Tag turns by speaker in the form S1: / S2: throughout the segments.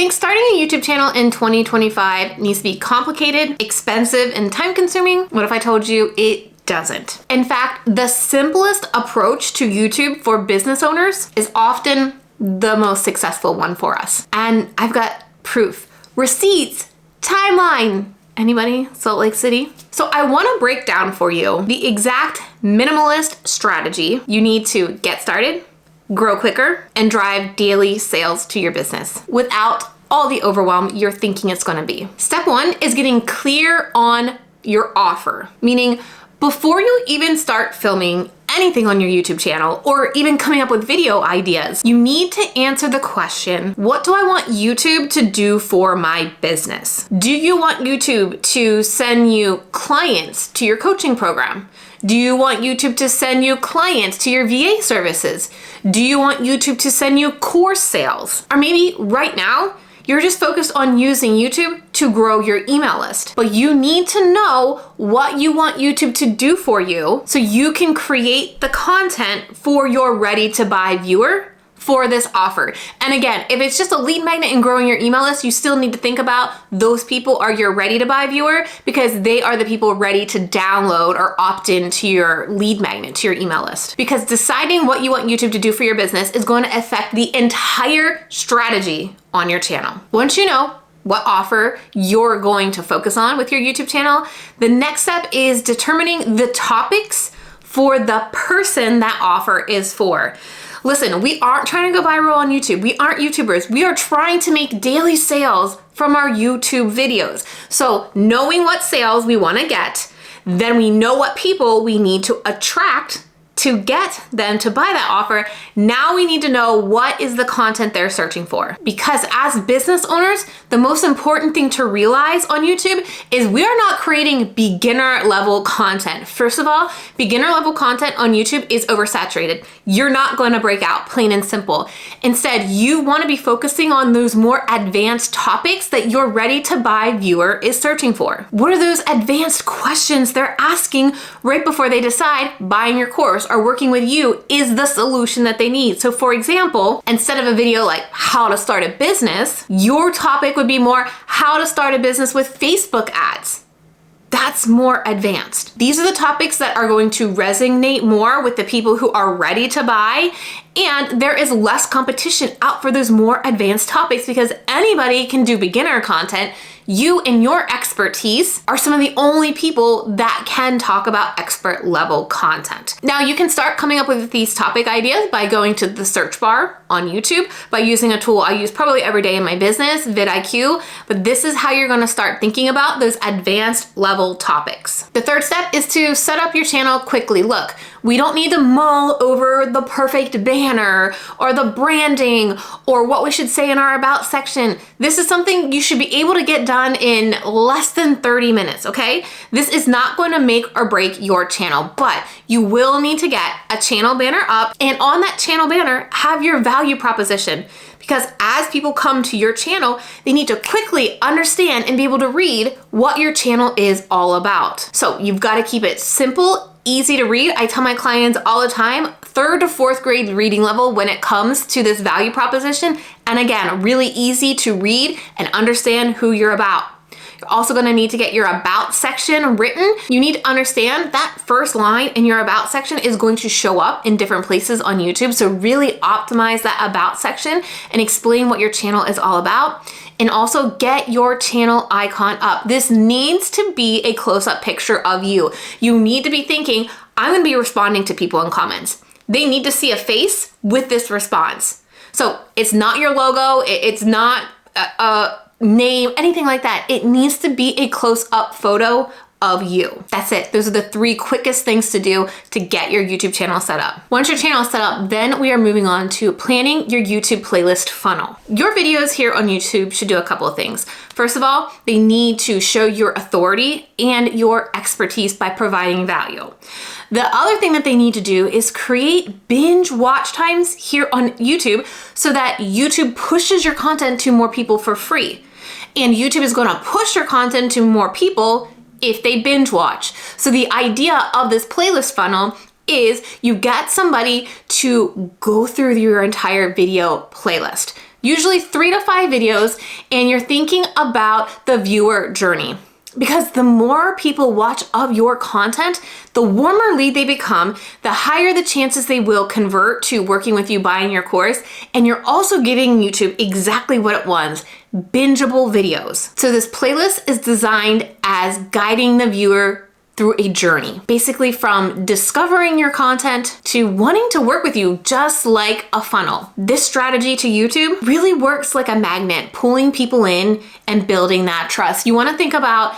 S1: think starting a YouTube channel in 2025 needs to be complicated, expensive, and time-consuming? What if I told you it doesn't? In fact, the simplest approach to YouTube for business owners is often the most successful one for us. And I've got proof, receipts, timeline. Anybody? Salt Lake City? So I want to break down for you the exact minimalist strategy you need to get started, grow quicker, and drive daily sales to your business without all the overwhelm you're thinking it's going to be. Step one is getting clear on your offer, meaning before you even start filming anything on your YouTube channel or even coming up with video ideas, you need to answer the question, what do I want YouTube to do for my business? Do you want YouTube to send you clients to your coaching program? Do you want YouTube to send you clients to your VA services? Do you want YouTube to send you course sales? Or maybe right now, you're just focused on using YouTube to grow your email list. But you need to know what you want YouTube to do for you so you can create the content for your ready to buy viewer for this offer. And again, if it's just a lead magnet and growing your email list, you still need to think about those people are your ready to buy viewer because they are the people ready to download or opt in to your lead magnet, to your email list. Because deciding what you want YouTube to do for your business is going to affect the entire strategy on your channel. Once you know what offer you're going to focus on with your YouTube channel, the next step is determining the topics for the person that offer is for. Listen, we aren't trying to go viral on YouTube. We aren't YouTubers. We are trying to make daily sales from our YouTube videos. So knowing what sales we want to get, then we know what people we need to attract to get them to buy that offer. Now we need to know what is the content they're searching for. Because as business owners, the most important thing to realize on YouTube is we are not creating beginner level content. First of all, beginner level content on YouTube is oversaturated. You're not going to break out, plain and simple. Instead, you want to be focusing on those more advanced topics that your ready to buy viewer is searching for. What are those advanced questions they're asking right before they decide buying your course or working with you is the solution that they need? So for example, instead of a video like how to start a business, your topic would be more how to start a business with Facebook ads. That's more advanced. These are the topics that are going to resonate more with the people who are ready to buy, and there is less competition out for those more advanced topics because anybody can do beginner content. You and your expertise are some of the only people that can talk about expert level content. Now you can start coming up with these topic ideas by going to the search bar on YouTube by using a tool I use probably every day in my business, vidIQ, but this is how you're gonna start thinking about those advanced level topics. The third step is to set up your channel quickly. Look, we don't need to mull over the perfect banner or the branding or what we should say in our about section. This is something you should be able to get done in less than 30 minutes, okay? This is not going to make or break your channel, but you will need to get a channel banner up, and on that channel banner, have your value proposition. Because as people come to your channel, they need to quickly understand and be able to read what your channel is all about. So you've got to keep it simple, easy to read. I tell my clients all the time, 3rd to 4th grade reading level when it comes to this value proposition. And again, really easy to read and understand who you're about. You're also gonna need to get your about section written. You need to understand that first line in your about section is going to show up in different places on YouTube. So really optimize that about section and explain what your channel is all about. And also get your channel icon up. This needs to be a close-up picture of you. You need to be thinking, I'm gonna be responding to people in comments. They need to see a face with this response. So it's not your logo, it's not a name, anything like that. It needs to be a close-up photo of you. That's it. Those are the 3 quickest things to do to get your YouTube channel set up. Once your channel is set up, then we are moving on to planning your YouTube playlist funnel. Your videos here on YouTube should do a couple of things. First of all, they need to show your authority and your expertise by providing value. The other thing that they need to do is create binge watch times here on YouTube so that YouTube pushes your content to more people for free. And YouTube is gonna push your content to more people if they binge watch. So the idea of this playlist funnel is you get somebody to go through your entire video playlist. usually 3 to 5 videos, and you're thinking about the viewer journey. Because the more people watch of your content, the warmer lead they become, the higher the chances they will convert to working with you, buying your course, and you're also giving YouTube exactly what it wants, bingeable videos. So this playlist is designed as guiding the viewer through a journey, basically from discovering your content to wanting to work with you, just like a funnel. This strategy to YouTube really works like a magnet, pulling people in and building that trust. You want to think about,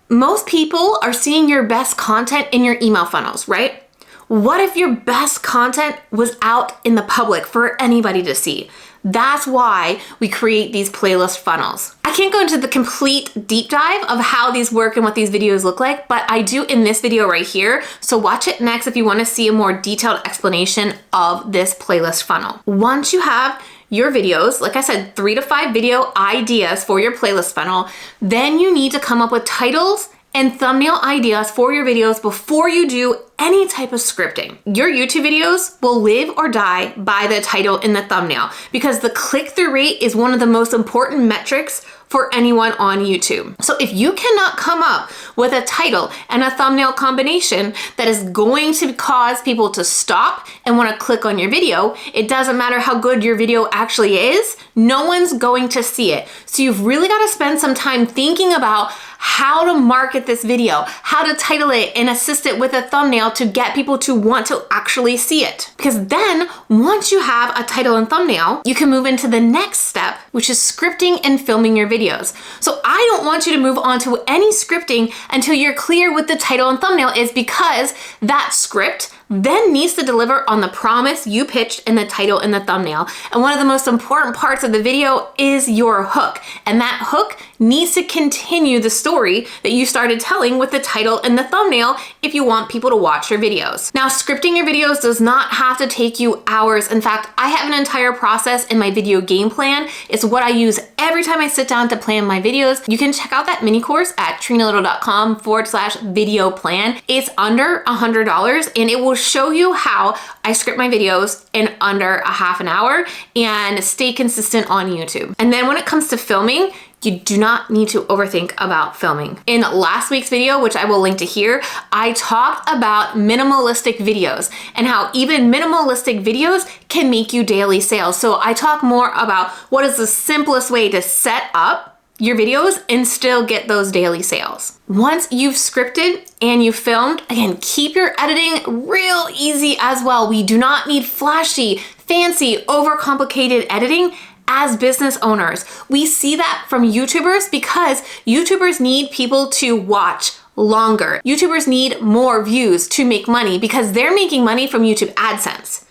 S1: most people are seeing your best content in your email funnels, right? What if your best content was out in the public for anybody to see? That's why we create these playlist funnels. I can't go into the complete deep dive of how these work and what these videos look like, but I do in this video right here. So watch it next if you want to see a more detailed explanation of this playlist funnel. Once you have your videos, like I said, 3 to 5 video ideas for your playlist funnel, then you need to come up with titles and thumbnail ideas for your videos before you do any type of scripting. Your YouTube videos will live or die by the title and the thumbnail, because the click-through rate is one of the most important metrics for anyone on YouTube. So if you cannot come up with a title and a thumbnail combination that is going to cause people to stop and want to click on your video, it doesn't matter how good your video actually is, no one's going to see it. So you've really got to spend some time thinking about how to market this video, how to title it and assist it with a thumbnail to get people to want to actually see it. Because then once you have a title and thumbnail, you can move into the next step, which is scripting and filming your videos. So I don't want you to move on to any scripting until you're clear what the title and thumbnail is, because that script then needs to deliver on the promise you pitched in the title and the thumbnail. And one of the most important parts of the video is your hook. And that hook needs to continue the story that you started telling with the title and the thumbnail if you want people to watch your videos. Now, scripting your videos does not have to take you hours. In fact, I have an entire process in my video game plan. It's what I use every time I sit down to plan my videos. You can check out that mini course at trenalittle.com/video plan. It's under $100 and it will show you how I script my videos in under a half an hour and stay consistent on YouTube. And then when it comes to filming, you do not need to overthink about filming. In last week's video, which I will link to here, I talked about minimalistic videos and how even minimalistic videos can make you daily sales. So I talk more about what is the simplest way to set up your videos and still get those daily sales. Once you've scripted and you've filmed, again, keep your editing real easy as well. We do not need flashy, fancy, overcomplicated editing as business owners. We see that from YouTubers because YouTubers need people to watch longer. YouTubers need more views to make money because they're making money from YouTube AdSense.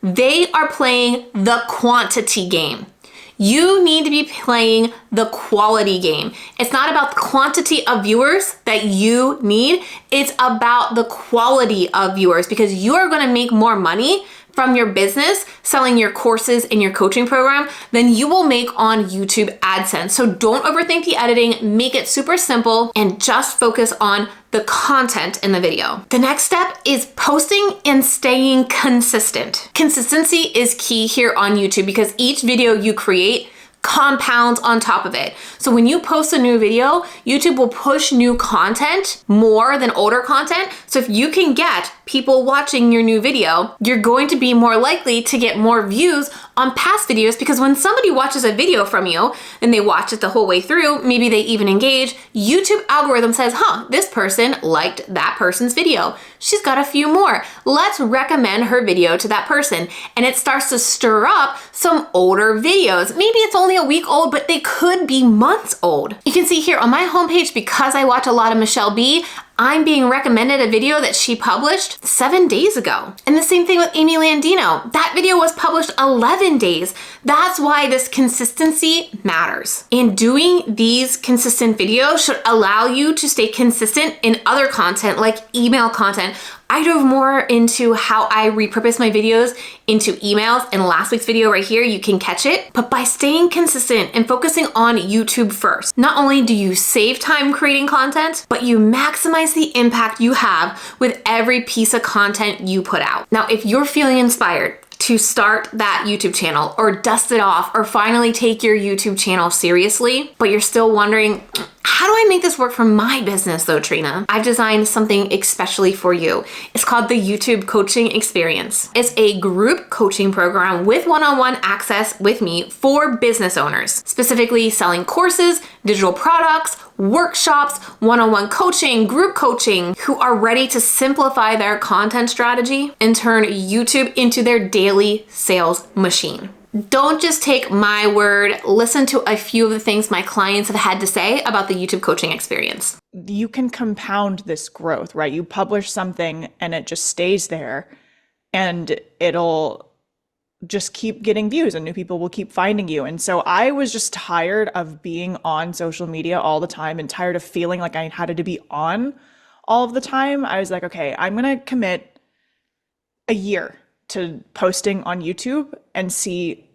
S1: They are playing the quantity game. You need to be playing the quality game. It's not about the quantity of viewers that you need. It's about the quality of viewers, because you are going to make more money from your business selling your courses and your coaching program than you will make on YouTube AdSense. So don't overthink the editing, make it super simple, and just focus on the content in the video. The next step is posting and staying consistent. Consistency is key here on YouTube because each video you create compounds on top of it. So when you post a new video, YouTube will push new content more than older content. So if you can get people watching your new video, you're going to be more likely to get more views on past videos, because when somebody watches a video from you and they watch it the whole way through, maybe they even engage, YouTube algorithm says, this person liked that person's video. She's got a few more. Let's recommend her video to that person. And it starts to stir up some older videos. Maybe it's only a week old, but they could be months old. You can see here on my homepage, because I watch a lot of Michelle B, I'm being recommended a video that she published 7 days ago. And the same thing with Amy Landino. That video was published 11 days. That's why this consistency matters. And doing these consistent videos should allow you to stay consistent in other content like email content. I dove more into how I repurpose my videos into emails in last week's video right here. You can catch it. But by staying consistent and focusing on YouTube first, not only do you save time creating content, but you maximize the impact you have with every piece of content you put out. Now, if you're feeling inspired to start that YouTube channel or dust it off or finally take your YouTube channel seriously, but you're still wondering, how do I make this work for my business though, Trena? I've designed something especially for you. It's called the YouTube Coaching Experience. It's a group coaching program with one-on-one access with me for business owners, specifically selling courses, digital products, workshops, one-on-one coaching, group coaching, who are ready to simplify their content strategy and turn YouTube into their daily sales machine. Don't just take my word. Listen to a few of the things my clients have had to say about the YouTube coaching experience.
S2: You can compound this growth, right? You publish something and it just stays there and it'll just keep getting views and new people will keep finding you. And so I was just tired of being on social media all the time and tired of feeling like I had to be on all of the time. I was like, okay, I'm going to commit a year to posting on YouTube and see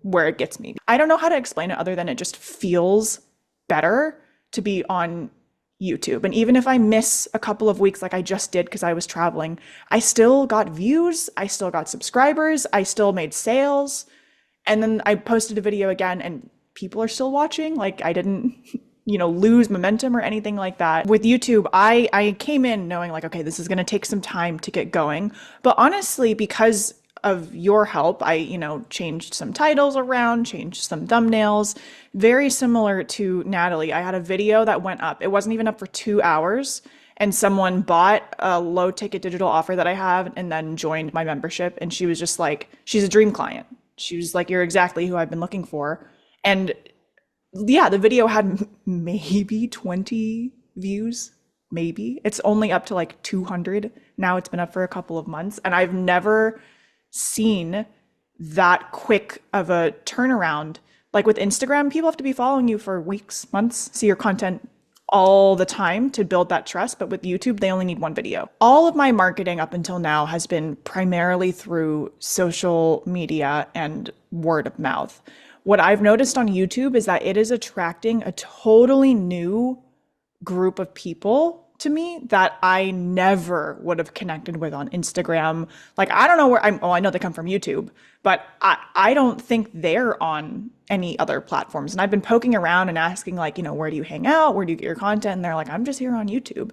S2: where it gets me. I don't know how to explain it other than it just feels better to be on YouTube. And even if I miss a couple of weeks like I just did because I was traveling, I still got views, I still got subscribers, I still made sales. And then I posted a video again and people are still watching. Like I didn't, lose momentum or anything like that. With YouTube, I came in knowing like, okay, this is going to take some time to get going. But honestly, because of your help, I, changed some titles around, changed some thumbnails, very similar to Natalie. I had a video that went up. It wasn't even up for 2 hours. And someone bought a low ticket digital offer that I have and then joined my membership. And she was just like, she's a dream client. She was like, you're exactly who I've been looking for. And yeah, the video had maybe 20 views, maybe. It's only up to like 200. Now it's been up for a couple of months. And I've never seen that quick of a turnaround. Like with Instagram, people have to be following you for weeks, months, see your content all the time to build that trust. But with YouTube, they only need one video. All of my marketing up until now has been primarily through social media and word of mouth. What I've noticed on YouTube is that it is attracting a totally new group of people to me that I never would have connected with on Instagram. Like, I don't know where I know they come from YouTube, but I don't think they're on any other platforms. And I've been poking around and asking like, where do you hang out? Where do you get your content? And they're like, I'm just here on YouTube.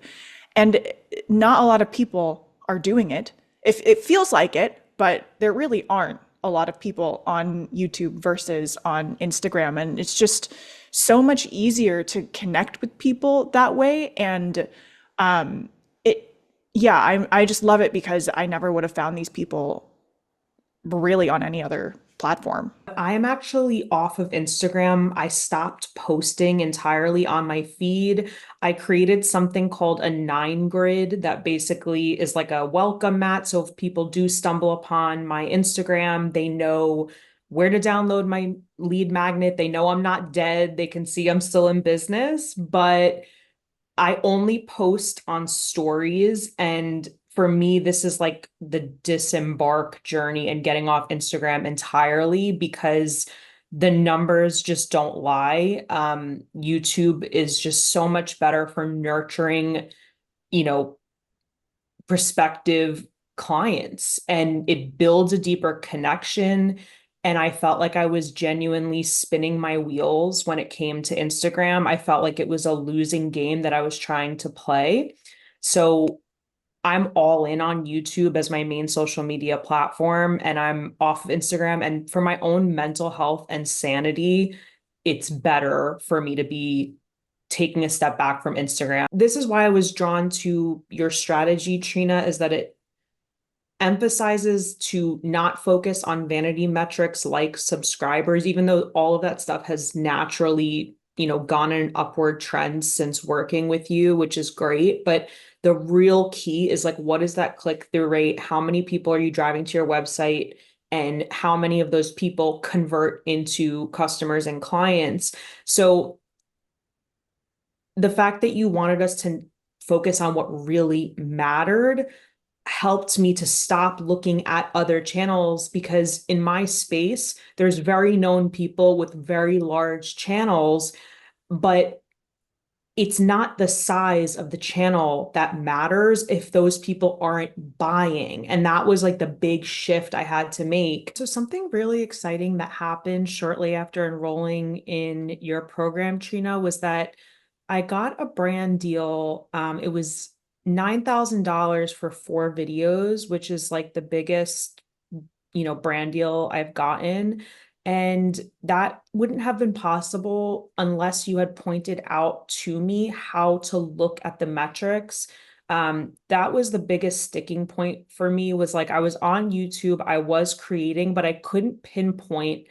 S2: And not a lot of people are doing it. If it feels like it, but there really aren't a lot of people on YouTube versus on Instagram. And it's just so much easier to connect with people that way. And I just love it because I never would have found these people really on any other platform.
S3: I'm actually off of Instagram. I stopped posting entirely on my feed. I created something called a 9 grid that basically is like a welcome mat. So if people do stumble upon my Instagram, they know where to download my lead magnet. They know I'm not dead. They can see I'm still in business, but I only post on stories. And for me, this is like the disembark journey and getting off Instagram entirely because the numbers just don't lie. YouTube is just so much better for nurturing, prospective clients, and it builds a deeper connection. And I felt like I was genuinely spinning my wheels when it came to Instagram. I felt like it was a losing game that I was trying to play. So I'm all in on YouTube as my main social media platform, and I'm off of Instagram. And for my own mental health and sanity, it's better for me to be taking a step back from Instagram. This is why I was drawn to your strategy, Trena, is that it emphasizes to not focus on vanity metrics like subscribers, even though all of that stuff has naturally, gone in an upward trend since working with you, which is great. But the real key is like, what is that click-through rate? How many people are you driving to your website? And how many of those people convert into customers and clients? So the fact that you wanted us to focus on what really mattered helped me to stop looking at other channels, because in my space, there's very known people with very large channels, but it's not the size of the channel that matters if those people aren't buying. And that was like the big shift I had to make. So something really exciting that happened shortly after enrolling in your program, Trina, was that I got a brand deal. It was $9,000 for 4 videos, which is like the biggest, brand deal I've gotten. And that wouldn't have been possible unless you had pointed out to me how to look at the metrics. That was the biggest sticking point for me, was like I was on YouTube, I was creating, but I couldn't pinpoint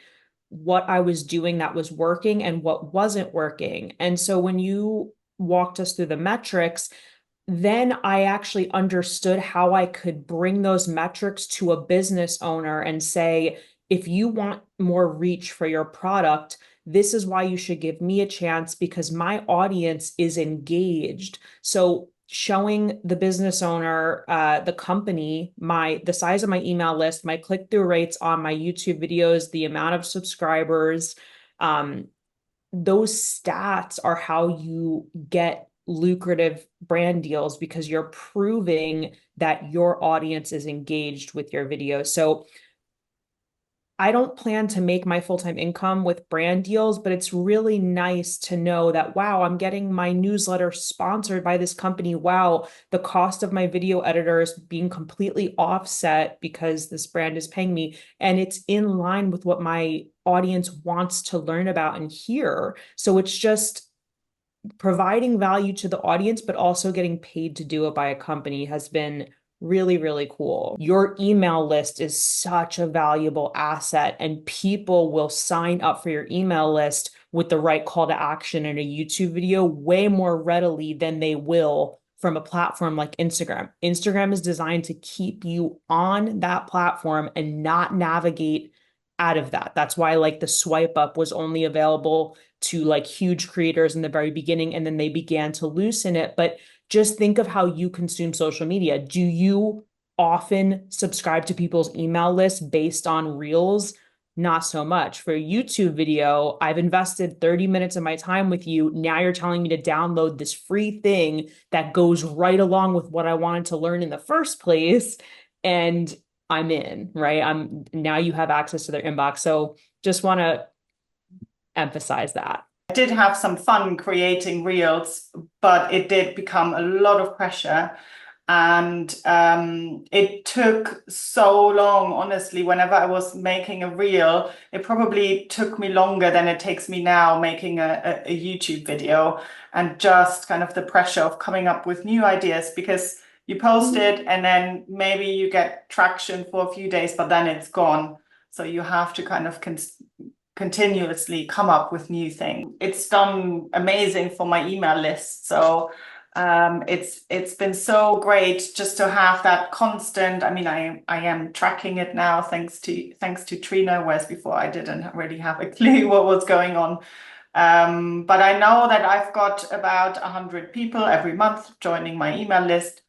S3: what I was doing that was working and what wasn't working. And so when you walked us through the metrics, then I actually understood how I could bring those metrics to a business owner and say, if you want more reach for your product, this is why you should give me a chance, because my audience is engaged. So showing the business owner, the company, the size of my email list, my click-through rates on my YouTube videos, the amount of subscribers, those stats are how you get lucrative brand deals, because you're proving that your audience is engaged with your video. So I don't plan to make my full-time income with brand deals, but it's really nice to know that, wow, I'm getting my newsletter sponsored by this company. Wow, the cost of my video editor is being completely offset because this brand is paying me. And it's in line with what my audience wants to learn about and hear. So it's just providing value to the audience, but also getting paid to do it by a company has been really, really cool. Your email list is such a valuable asset, and people will sign up for your email list with the right call to action in a YouTube video way more readily than they will from a platform like Instagram. Instagram is designed to keep you on that platform and not navigate out of that. That's why like the swipe up was only available to like huge creators in the very beginning, and then they began to loosen it. But just think of how you consume social media. Do you often subscribe to people's email list based on reels? Not so much. For a YouTube video, I've invested 30 minutes of my time with you. Now you're telling me to download this free thing that goes right along with what I wanted to learn in the first place. And I'm in, right? Now you have access to their inbox. So just want to emphasize that.
S4: I did have some fun creating reels, but it did become a lot of pressure. And it took so long, honestly. Whenever I was making a reel, it probably took me longer than it takes me now making a YouTube video, and just kind of the pressure of coming up with new ideas, because you post it and then maybe you get traction for a few days, but then it's gone. So you have to kind of continuously come up with new things. It's done amazing for my email list. So it's been so great just to have that constant. I mean, I am tracking it now thanks to Trena, whereas before I didn't really have a clue what was going on. But I know that I've got about 100 people every month joining my email list,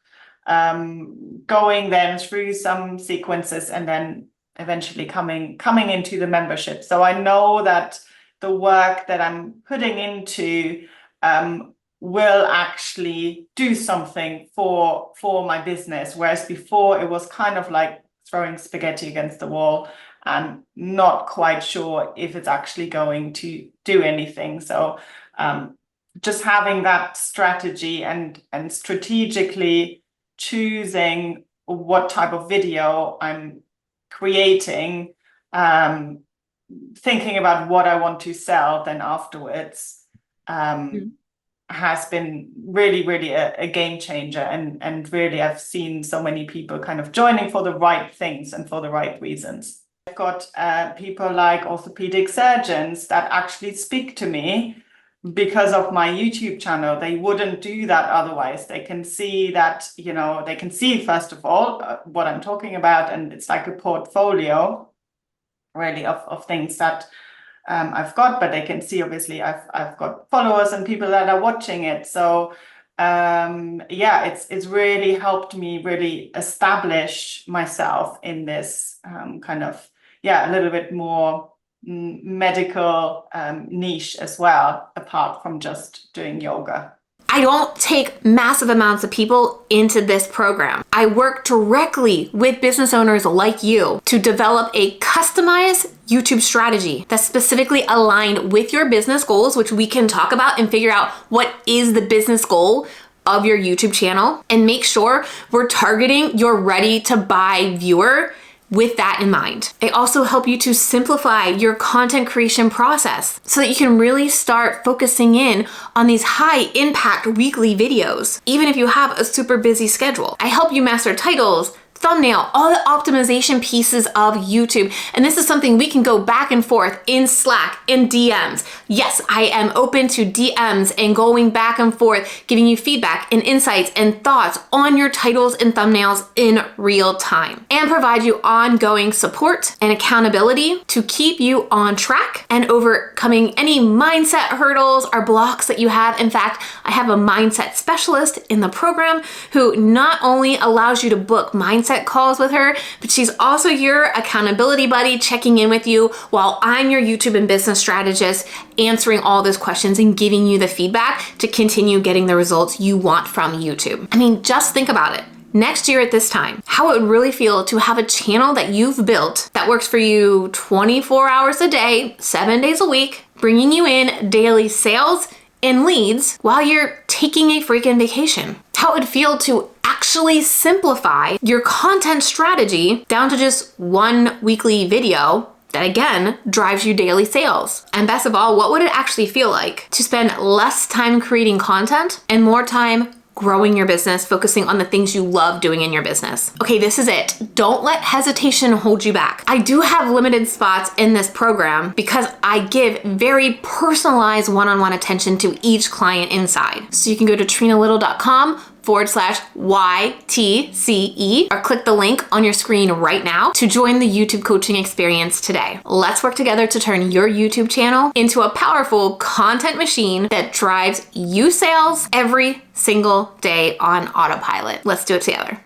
S4: going then through some sequences and then eventually coming into the membership. So I know that the work that I'm putting into will actually do something for my business, whereas before it was kind of like throwing spaghetti against the wall and not quite sure if it's actually going to do anything. So just having that strategy and strategically choosing what type of video I'm creating, thinking about what I want to sell then afterwards, has been really, really a game changer. And really, I've seen so many people kind of joining for the right things and for the right reasons. I've got people like orthopedic surgeons that actually speak to me because of my YouTube channel. They wouldn't do that otherwise. They can see that, they can see, first of all, what I'm talking about. And it's like a portfolio, really, of things that I've got, but they can see, obviously, I've got followers and people that are watching it. So yeah, it's really helped me really establish myself in this kind of, a little bit more medical niche as well, apart from just doing yoga.
S1: I don't take massive amounts of people into this program. I work directly with business owners like you to develop a customized YouTube strategy that's specifically aligned with your business goals, which we can talk about and figure out what is the business goal of your YouTube channel, and make sure we're targeting your ready to buy viewer with that in mind. I also help you to simplify your content creation process so that you can really start focusing in on these high impact weekly videos, even if you have a super busy schedule. I help you master titles, thumbnail, all the optimization pieces of YouTube. And this is something we can go back and forth in Slack, in DMs. Yes, I am open to DMs and going back and forth, giving you feedback and insights and thoughts on your titles and thumbnails in real time, and provide you ongoing support and accountability to keep you on track and overcoming any mindset hurdles or blocks that you have. In fact, I have a mindset specialist in the program who not only allows you to book mindset calls with her, but she's also your accountability buddy, checking in with you while I'm your YouTube and business strategist, answering all those questions and giving you the feedback to continue getting the results you want from YouTube. I mean, just think about it. Next year at this time, how it would really feel to have a channel that you've built that works for you 24 hours a day, 7 days a week, bringing you in daily sales and leads while you're taking a freaking vacation. How it would feel to actually simplify your content strategy down to just one weekly video that again drives you daily sales. And best of all, what would it actually feel like to spend less time creating content and more time growing your business, focusing on the things you love doing in your business? Okay, this is it. Don't let hesitation hold you back. I do have limited spots in this program because I give very personalized one-on-one attention to each client inside. So you can go to TrenaLittle.com/YTCE or click the link on your screen right now to join the YouTube coaching experience today. Let's work together to turn your YouTube channel into a powerful content machine that drives you sales every single day on autopilot. Let's do it together.